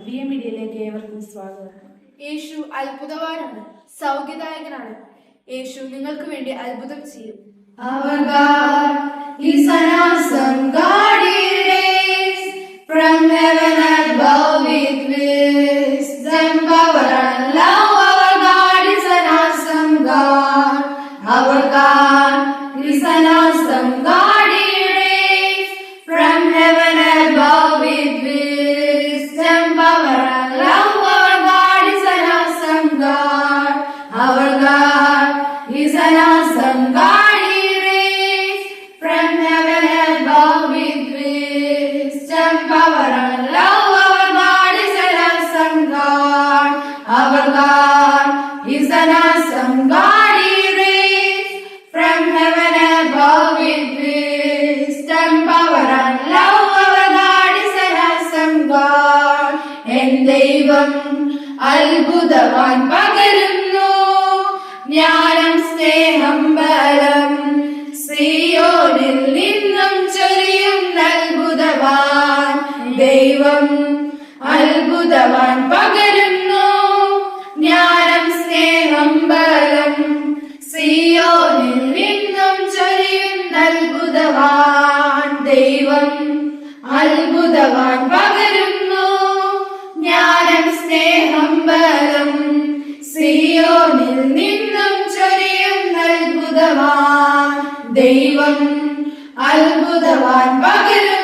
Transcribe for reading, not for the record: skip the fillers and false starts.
പ്രിയ മീഡിയയിലേക്ക് ഏവർക്കും സ്വാഗതം. യേശു അത്ഭുതവാനാണ്, സൗഖ്യദായകനാണ്. യേശു നിങ്ങൾക്ക് വേണ്ടി അത്ഭുതം ചെയ്യും. Our God is an awesome God. He reigns from heaven above with wisdom, power and love. Our God is an awesome God. Our God is an awesome God. He reigns from heaven above with wisdom, power and love. Our God is an awesome God. Our God is an awesome God. From heaven above with wisdom, power and love. Our God is an awesome God. Our God is an awesome God. He reigns from heaven above with wisdom, power and love. Our God is an awesome God. En ദൈവം അത്ഭുതവാൻ പകരുന്നു, ജ്ഞാനം സ്നേഹം ബലം സിയോനിൽ നിന്നും ചൊരിയുന്ന അത്ഭുതവാൻ. ദൈവം അത്ഭുതവാൻ പകരുന്നു, ജ്ഞാനം സ്നേഹം ബലം സിയോനിൽ നിന്നും ചൊരിയുന്ന അത്ഭുതവാൻ. ദൈവം അത്ഭുതവാൻ പകരുന്നു, ജ്ഞാനം സ്നേഹം ബലം സിയോനിൽ നിന്നും ചൊരിയുന്ന അത്ഭുതവാൻ. ദൈവം അത്ഭുതവാൻ പകരുന്നു.